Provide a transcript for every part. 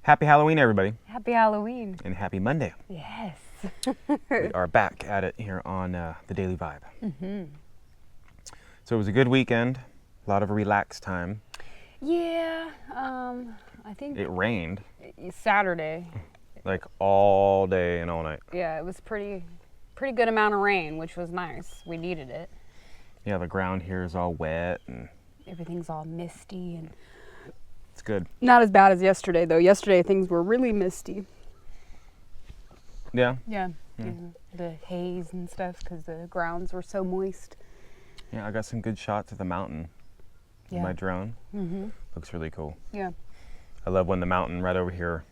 Happy Halloween, everybody. Happy Halloween. And happy Monday. Yes. We are back at it here on the Daily Vibe. Mm-hmm. So it was a good weekend, a lot of relaxed time. Yeah, I think It rained Saturday. like all day and all night. Yeah, it was pretty good amount of rain, which was nice. We needed it. Yeah, the ground here is all wet and Everything's all misty and it's good. not as bad as yesterday though. Yesterday things were really misty. Yeah. Yeah. The haze and stuff because the grounds were so moist. Yeah, I got some good shots of the mountain with my drone. Mm-hmm. Looks really cool. Yeah. I love when the mountain right over here,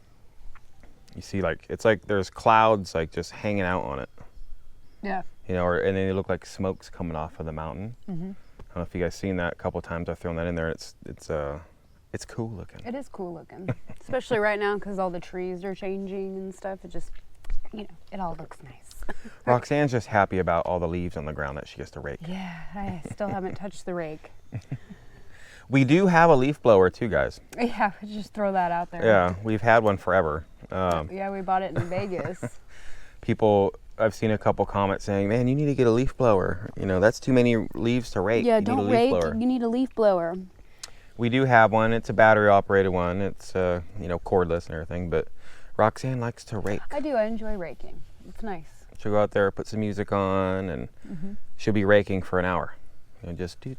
you see it's like there's clouds like just hanging out on it. Yeah. You know, and then they look like smoke's coming off of the mountain. Mm-hmm. I don't know if you guys seen that a couple times. I've thrown that in there. It's cool looking. It is cool looking, especially right now because all the trees are changing and stuff. It just, it all looks nice. Roxanne's just happy about all the leaves on the ground that she gets to rake. Yeah, I still haven't touched the rake. We do have a leaf blower too, guys. Yeah, just throw that out there. Yeah, we've had one forever. Yeah, we bought it in Vegas. I've seen a couple comments saying, "Man, you need to get a leaf blower. You know, that's too many leaves to rake. Yeah, you don't need a rake. leaf blower." You need a leaf blower. We do have one. It's a battery operated one. It's cordless and everything. But Roxanne likes to rake. I do. I enjoy raking. It's nice. She'll go out there, put some music on, and she'll be raking for an hour. Just do.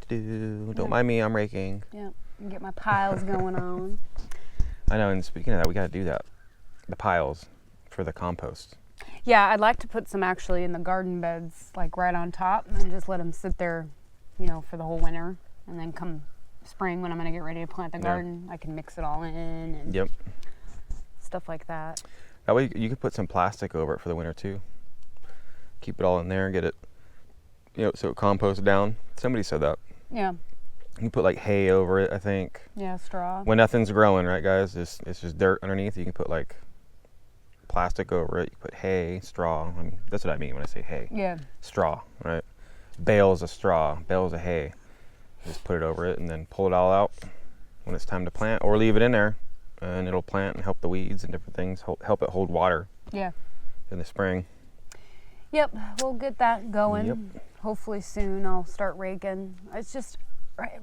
Don't mind me. I'm raking. Yeah, and get my piles going on. I know. And speaking of that, we got to do that. The piles for the compost. Yeah, I'd like to put some actually in the garden beds, like right on top, and just let them sit there, for the whole winter, and then come spring when I'm gonna get ready to plant the garden, I can mix it all in and stuff like that. That way you could put some plastic over it for the winter too. Keep it all in there and get it, so it composts down. Somebody said that. Yeah. You can put like hay over it, I think. Yeah, straw. When nothing's growing, right, guys? It's just dirt underneath. You can put like plastic over it. You put hay, straw. I mean, that's what I mean when I say hay. Yeah. Straw, right? Bales of straw, bales of hay. Just put it over it and then pull it all out when it's time to plant, or leave it in there and it'll plant and help the weeds and different things, help it hold water. Yeah. In the spring. Yep, we'll get that going. Yep. Hopefully soon I'll start raking. It's just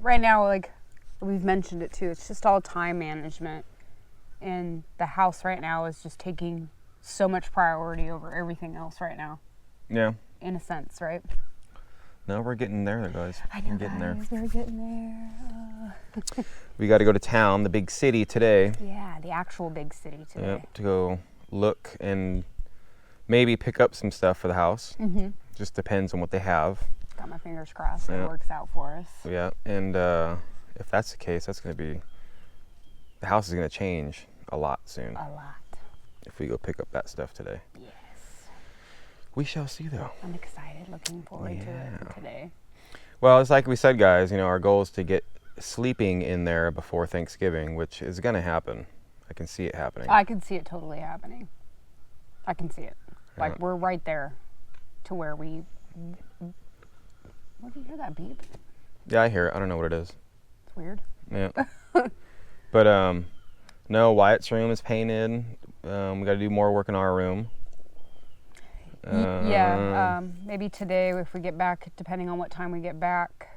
right now, like we've mentioned it too, it's just all time management. And the house right now is just taking so much priority over everything else right now. Yeah. In a sense, right? No, we're getting there, guys. I know, we're getting there. We're getting there. We got to go to town, the big city today. Yeah, the actual big city today. Yep, to go look and maybe pick up some stuff for the house. Mm-hmm. Just depends on what they have. Got my fingers crossed that it works out for us. Yeah, and if that's the case, the house is going to change a lot soon. A lot. If we go pick up that stuff today. Yes. We shall see, though. I'm excited, looking forward to it today. Well, it's like we said, guys, our goal is to get sleeping in there before Thanksgiving, which is going to happen. I can see it happening. I can see it totally happening. I can see it. Yeah. Like, we're right there to where we... What, do you hear that beep? Yeah, I hear it. I don't know what it is. It's weird. Yeah. But, no, Wyatt's room is painted. We got to do more work in our room. Maybe today if we get back, depending on what time we get back,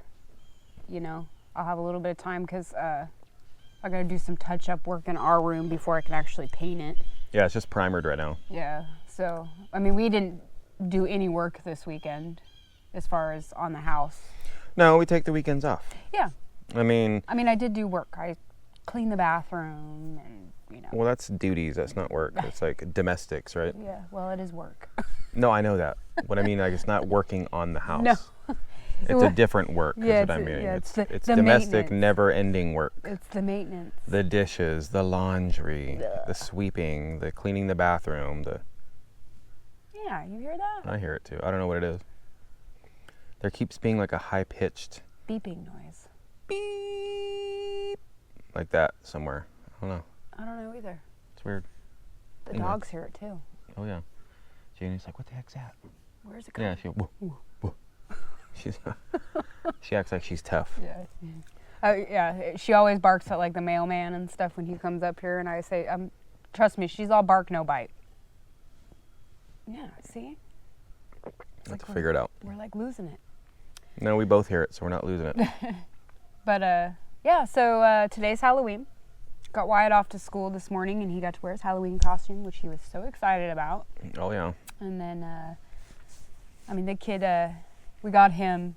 I'll have a little bit of time because I got to do some touch-up work in our room before I can actually paint it. Yeah, it's just primered right now. Yeah, so, I mean, we didn't do any work this weekend as far as on the house. No, we take the weekends off. Yeah. I mean, I did do work. I cleaned the bathroom and, Well, that's duties. That's not work. It's like domestics, right? Yeah, well, it is work. No, I know that. What I mean, like, it's not working on the house. No. It's a different work, is what I mean. Yeah, it's the domestic, never-ending work. It's the maintenance. The dishes, the laundry, the sweeping, the cleaning the bathroom, Yeah, you hear that? I hear it too. I don't know what it is. There keeps being like a high-pitched beeping noise. Beep. Like that somewhere. I don't know. I don't know either. It's weird. The dogs hear it too. Oh yeah. Janie's like, what the heck's that? Where's it coming? Yeah, she acts like she's tough. Yeah. Yeah, she always barks at like the mailman and stuff when he comes up here, and I say, Trust me, she's all bark, no bite. Yeah, see? Have to figure it out. We're like losing it. No, we both hear it, so we're not losing it. But yeah, so today's Halloween. Got Wyatt off to school this morning, and he got to wear his Halloween costume, which he was so excited about. Oh, yeah. And then, I mean, the kid, we got him,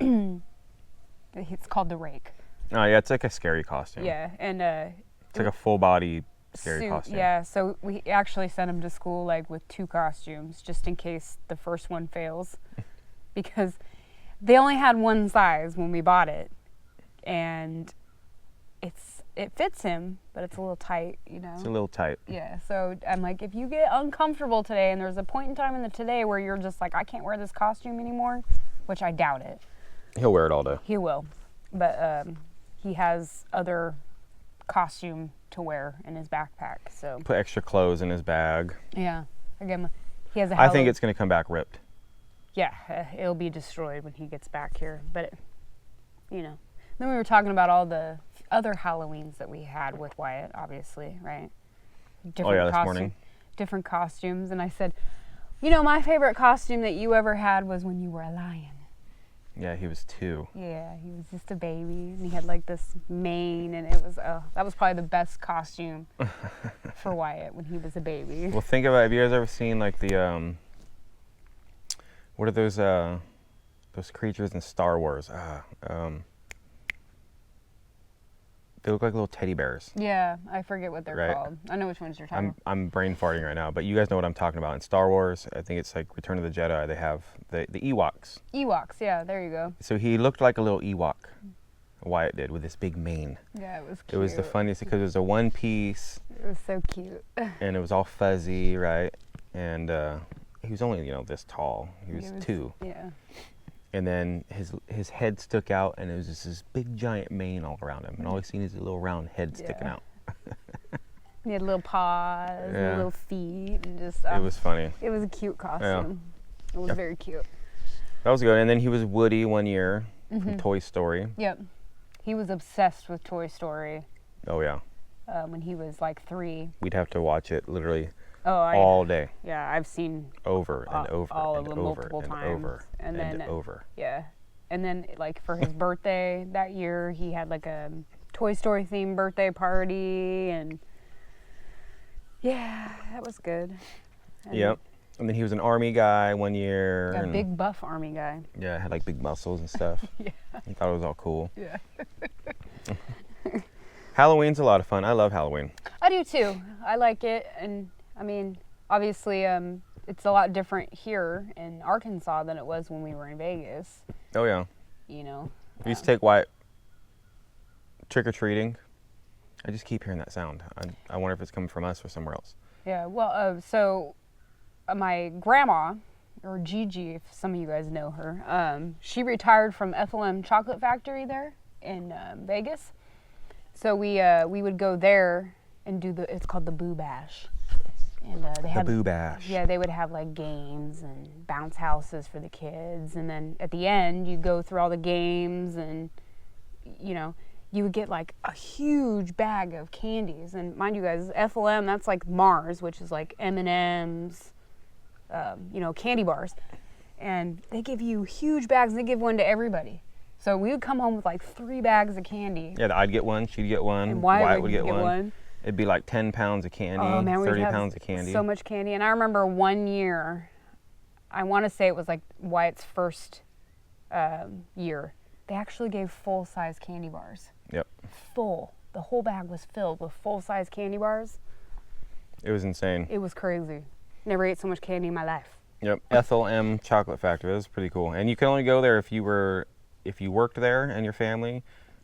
it's called the Rake. Oh, yeah, it's like a scary costume. Yeah, and it's like a full body scary suit, costume. yeah, so we actually sent him to school like with 2 costumes, just in case the first one fails. Because they only had one size when we bought it, and it fits him, but it's a little tight, you know. It's a little tight. Yeah, so I'm like, if you get uncomfortable today, and there's a point in time in the today where you're just like, I can't wear this costume anymore, which I doubt it. He'll wear it all day. He will, but he has other costume to wear in his backpack, so. Put extra clothes in his bag. Yeah, again, he has a I think it's going to come back ripped. Yeah, it'll be destroyed when he gets back here, but, you know. Then we were talking about all the other Halloweens that we had with Wyatt, obviously, right? Different this morning. Different costumes, and I said, you know, my favorite costume that you ever had was when you were a lion. Yeah, he was 2. Yeah, he was just a baby, and he had like this mane, and it was, that was probably the best costume for Wyatt when he was a baby. Well, think about it. Have you guys ever seen like the, what are those creatures in Star Wars? They look like little teddy bears. Yeah, I forget what they're Right. called. I know which ones you're talking about. I'm brain farting right now, but you guys know what I'm talking about. In Star Wars, I think it's like Return of the Jedi, they have the Ewoks. Ewoks, yeah, there you go. So he looked like a little Ewok, Wyatt did, with this big mane. Yeah, it was cute. It was the funniest because it was a one piece, It was so cute. and it was all fuzzy, right? And he was only, this tall. He was 2. Yeah. And then his head stuck out, and it was just this big giant mane all around him. And all you seen is a little round head sticking Yeah. out. He had little paws Yeah. and little feet, and just. It was funny. It was a cute costume. It was very cute. That was good. And then he was Woody one year from Toy Story. Yep. He was obsessed with Toy Story Oh, yeah. when he was like 3. We'd have to watch it literally Oh, all day, yeah, I've seen over and over all and of them over multiple and times. over And and then, over. Yeah. And then, like, for his birthday that year, he had, like, a Toy Story themed birthday party. And, yeah, that was good. And Yep. And then he was an army guy one year. A and big buff army guy. Yeah, had like big muscles and stuff. Yeah. He thought it was all cool. Yeah. Halloween's a lot of fun. I love Halloween. I do, too. I like it. And, I mean, obviously, it's a lot different here in Arkansas than it was when we were in Vegas, Oh, yeah. you know. We used to take Wyatt trick-or-treating. I just keep hearing that sound. I wonder if it's coming from us or somewhere else. Yeah, well, so my grandma, or Gigi, if some of you guys know her, she retired from FLM Chocolate Factory there in Vegas. So we would go there and do it's called the Boo Bash. And they had The Boo Bash. Yeah, they would have like games and bounce houses for the kids, and then at the end you go through all the games, and you would get like a huge bag of candies. And mind you guys, FLM, that's like Mars, which is like M&Ms, candy bars, and they give you huge bags, and they give one to everybody. So we would come home with like 3 bags of candy. Yeah, I'd get one, she'd get one, And Wyatt would get one. It'd be like 10 pounds of candy, Oh man, 30 we'd have pounds of candy. so much candy. And I remember one year, I want to say it was like Wyatt's first year, they actually gave full-size candy bars. Yep. Full. The whole bag was filled with full-size candy bars. It was insane. It was crazy. Never ate so much candy in my life. Yep. FLM Chocolate Factory. That was pretty cool. And you can only go there if you worked there and your family,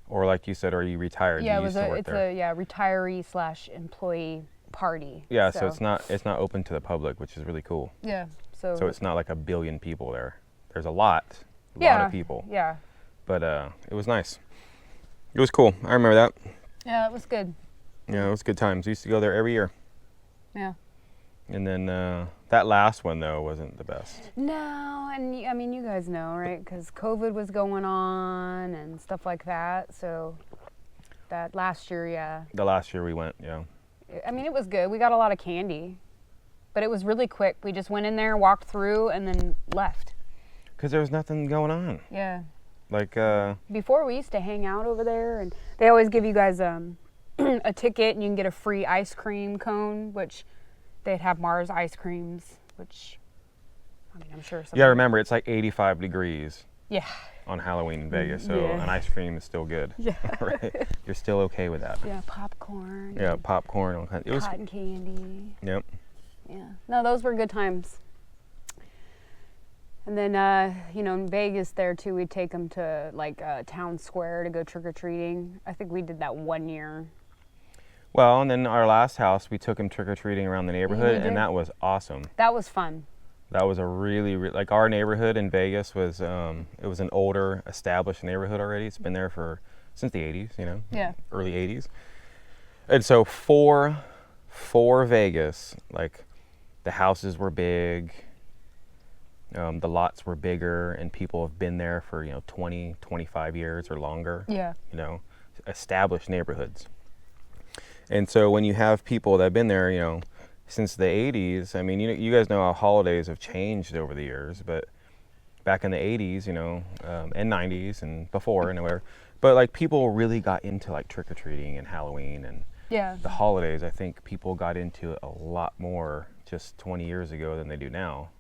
or like you said, or you retired. Yeah, you used to work there. retiree/employee party. Yeah, so it's not open to the public, which is really cool. Yeah. So it's not like 1 billion people there. There's a lot of people. Yeah. But it was nice. It was cool. I remember that. Yeah, it was good. Yeah, it was good times. We used to go there every year. Yeah. And then that last one though wasn't the best. No, and I mean, you guys know, right? Because COVID was going on and stuff like that. So that last year, yeah. The last year we went, yeah. I mean, it was good. We got a lot of candy, but it was really quick. We just went in there, walked through, and then left. Because there was nothing going on. Yeah. Like, Before we used to hang out over there, and they always give you guys a ticket, and you can get a free ice cream cone, which they'd have Mars ice creams, which, I mean, I'm sure. yeah, remember, it's like 85 degrees Yeah. on Halloween in Vegas, so Yeah. an ice cream is still good. Yeah. Right? You're still okay with that. Yeah, popcorn. Yeah, popcorn, all kinds. It was. Cotton candy. Yep. Yeah. No, those were good times. And then, in Vegas there too, we'd take them to like town square to go trick-or-treating. I think we did that one year. Well, and then our last house, we took him trick-or-treating around the neighborhood, did? and that was awesome. That was fun. That was a really, like our neighborhood in Vegas was, it was an older, established neighborhood already. It's been there since the 80s, Yeah. early 80s. And so for Vegas, like the houses were big, the lots were bigger, and people have been there for, 20, 25 years or longer. Yeah. Established neighborhoods. And so when you have people that have been there, since the 80s, I mean, you guys know how holidays have changed over the years, but back in the 80s, and 90s and before and whatever, but like people really got into like trick-or-treating and Halloween and Yeah. the holidays. I think people got into it a lot more just 20 years ago than they do now.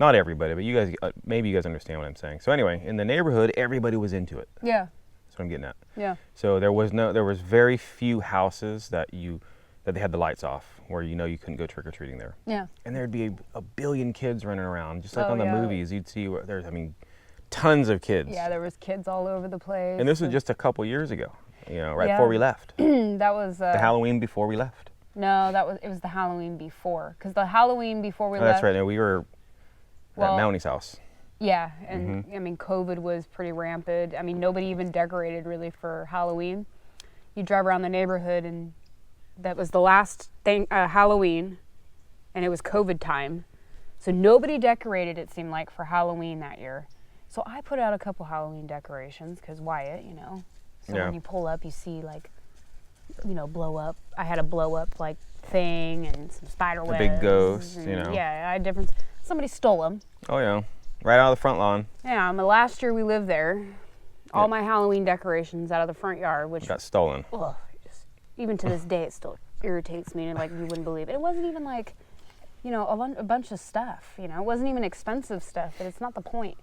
Not everybody, but you guys, maybe you guys understand what I'm saying. So anyway, in the neighborhood, everybody was into it. Yeah. That's what I'm getting at. Yeah. So there was very few houses that they had the lights off, where you couldn't go trick-or-treating there. Yeah. And there'd be a billion kids running around, just like Oh, on the yeah. movies. You'd see tons of kids. Yeah, there was kids all over the place. And this was just a couple years ago, right Yeah. before we left. that was The Halloween before we left. No, it was the Halloween before, because the Halloween before we Oh, left. that's right. No, we were at Mounty's house. Yeah, and I mean, COVID was pretty rampant. I mean, nobody even decorated really for Halloween. You drive around the neighborhood, and that was the last thing, Halloween, and it was COVID time. So nobody decorated, it seemed like, for Halloween that year. So I put out a couple Halloween decorations, because Wyatt, So Yeah. when you pull up, you see, like, blow up. I had a blow up, like, thing and some spider webs. big ghost, and, Yeah, I had different. Somebody stole them. Oh, yeah. Right out of the front lawn. Yeah, the last year we lived there, all my Halloween decorations out of the front yard, which Got stolen. even to this day it still irritates me, and like you wouldn't believe it. It wasn't even like, a bunch of stuff. It wasn't even expensive stuff, but it's not the point.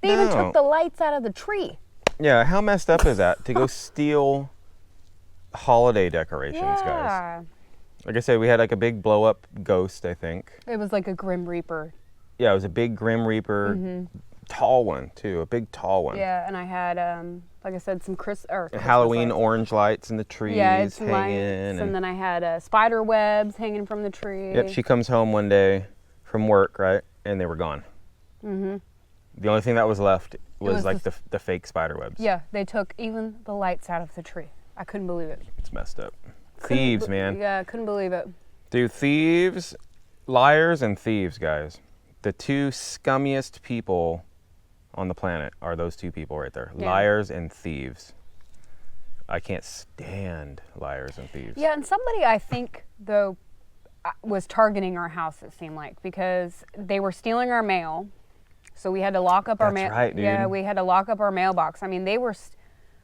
They even took the lights out of the tree. Yeah, how messed up is that to go steal holiday decorations, guys? Yeah, Like I said, we had like a big blow up ghost, I think. it was like a Grim Reaper. Yeah, it was a big Grim Reaper, tall one too, a big tall one. Yeah, and I had, like I said, some Christmas Halloween lights. orange lights in the trees It's hanging. lights, and then I had spider webs hanging from the tree. Yep, she comes home one day from work, right, and they were gone. Mm-hmm. The only thing that was left was like the fake spider webs. Yeah, they took even the lights out of the tree. I couldn't believe it. It's messed up. Thieves, man. Yeah, I couldn't believe it. Dude, thieves, liars, and thieves, guys. The two scummiest people on the planet are those two people right there. Yeah. Liars and thieves. I can't stand liars and thieves. Yeah, and somebody I think, though, was targeting our house, it seemed like, because they were stealing our mail. So we had to lock up our mail. That's right, dude. Yeah, we had to lock up our mailbox. I mean, they were.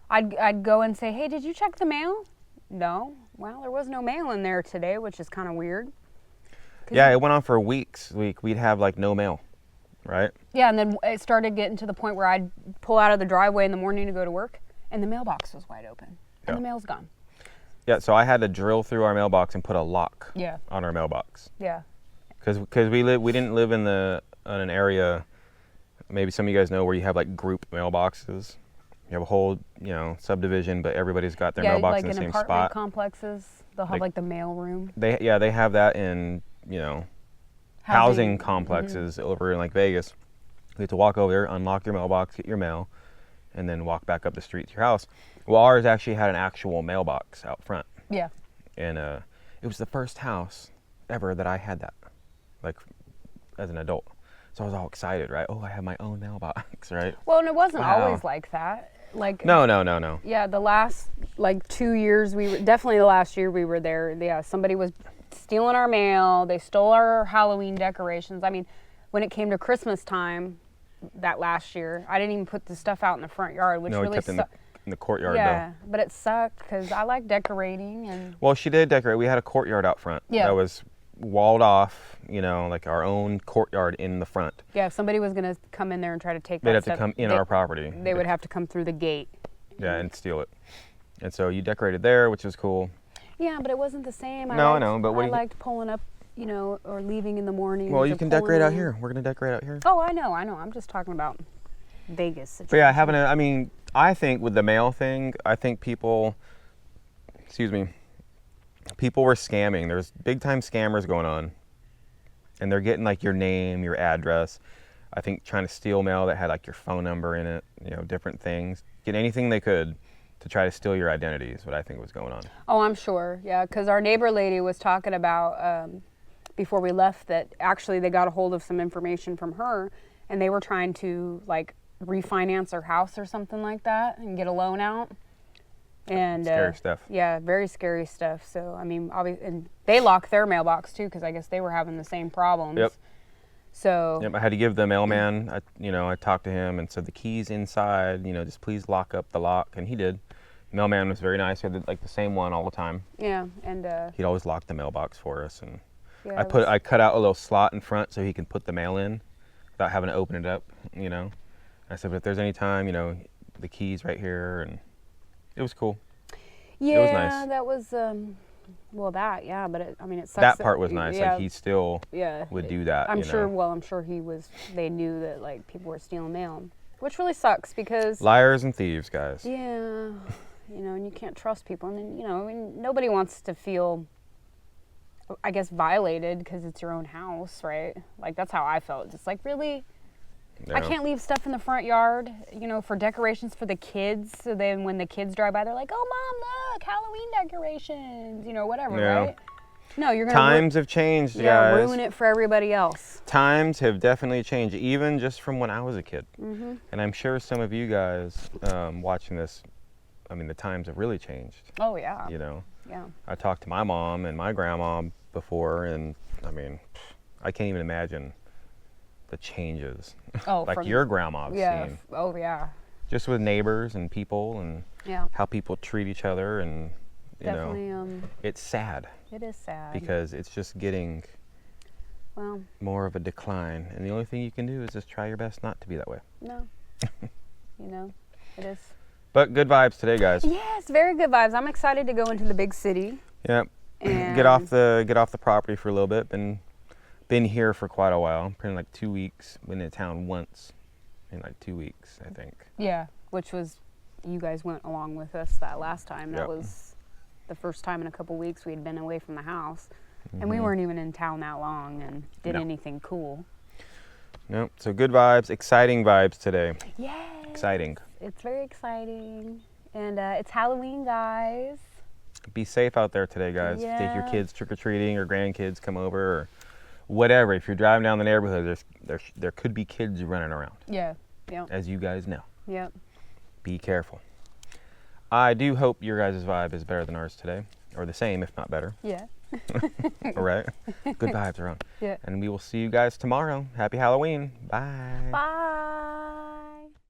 I'd go and say, "Hey, did you check the mail?" No. Well, there was no mail in there today, which is kind of weird. Yeah, it went on for weeks. We'd have like no mail, right? Yeah, and then it started getting to the point where I'd pull out of the driveway in the morning to go to work, and the mailbox was wide open, and the mail's gone. Yeah, so I had to drill through our mailbox and put a lock Yeah. on our mailbox. Yeah. Because we didn't live in an area, maybe some of you guys know, where you have like group mailboxes. You have a whole, subdivision, but everybody's got their mailbox like in the same in apartment spot. complexes, they'll have like the mail room. They have that in, housing complexes over in like Vegas. You have to walk over there, unlock your mailbox, get your mail, and then walk back up the street to your house. Well, ours actually had an actual mailbox out front. Yeah. And it was the first house ever that I had that, like, as an adult. So I was all excited, right? Oh, I have my own mailbox, right? Well, and it wasn't Wow. always like that. like No. yeah, the last like 2 years definitely the last year we were there. Yeah, somebody was stealing our mail. They stole our Halloween decorations. I mean, when it came to Christmas time that last year, I didn't even put the stuff out in the front yard, which No, we really kept it in the courtyard yeah, though. but it sucked because I like decorating and Well, she did decorate. We had a courtyard out front. Yeah. That was walled off, like our own courtyard in the front. yeah, if somebody was gonna come in there and try to take They'd that have to stuff, come in our property. they would have to come through the gate. Yeah, and steal it. And so you decorated there, which was cool. Yeah, but it wasn't the same. No, I know, but what I do you- liked pulling up, or leaving in the morning. Well, you can decorate out here. We're gonna decorate out here. Oh, I know. I'm just talking about Vegas situation. But yeah, I think with the mail thing, I think people were scamming. There's big time scammers going on. And they're getting like your name, your address. I think trying to steal mail that had like your phone number in it, different things. Get anything they could to try to steal your identity is what I think was going on. Oh, I'm sure. Yeah, because our neighbor lady was talking about before we left that actually they got a hold of some information from her, and they were trying to like refinance her house or something like that and get a loan out. And Scary stuff. Yeah, very scary stuff. So I mean, obviously, and they locked their mailbox too because I guess they were having the same problems. Yep. So. Yep, I had to give the mailman. I talked to him and said the key's inside. Just please lock up the lock, and he did. Mailman was very nice. He had the same one all the time. Yeah, and He'd always lock the mailbox for us, and yeah, I cut out a little slot in front so he can put the mail in without having to open it up. I said, but if there's any time, the key's right here, and it was cool. Yeah, it was nice. That was but it sucks. That part was nice. Yeah, Like he still yeah, would do that. I'm sure. Well, I'm sure they knew that like people were stealing mail, which really sucks because liars and thieves, guys. Yeah, and you can't trust people, and then nobody wants to feel, I guess, violated because it's your own house, right? Like that's how I felt. Just like really. No. I can't leave stuff in the front yard, for decorations for the kids. So then when the kids drive by, they're like, "Oh, Mom, look, Halloween decorations," whatever, Yeah. right? No, you're gonna Times have changed, yeah, guys. ruin it for everybody else. Times have definitely changed, even just from when I was a kid. Mm-hmm. And I'm sure some of you guys watching this, the times have really changed. Oh yeah. Yeah. Yeah. I talked to my mom and my grandma before, and I can't even imagine the changes. Oh, like your grandma's seen. Oh yeah. Just with neighbors and people and Yeah. how people treat each other, and Definitely. it's sad It is sad. because it's just getting more of a decline, and the only thing you can do is just try your best not to be that way. No. It is. But good vibes today, guys. Yes, very good vibes. I'm excited to go into the big city. Yep. And Get off the property for a little bit. Been here for quite a while. Been like 2 weeks. Been in town once in like 2 weeks, I think. Yeah, which was, you guys went along with us that last time. That Yep. was the first time in a couple weeks we had been away from the house. Mm-hmm. And we weren't even in town that long and did No. anything cool. Nope. So good vibes, exciting vibes today. Yes. Exciting. It's very exciting. And it's Halloween, guys. Be safe out there today, guys. Take your Yeah. kids trick-or-treating or grandkids come over or whatever. If you're driving down the neighborhood, there could be kids running around. Yeah. Yep. As you guys know. Yep. Be careful. I do hope your guys' vibe is better than ours today. Or the same, if not better. Yeah. All right? Good vibes around. Yeah. And we will see you guys tomorrow. Happy Halloween. Bye. Bye.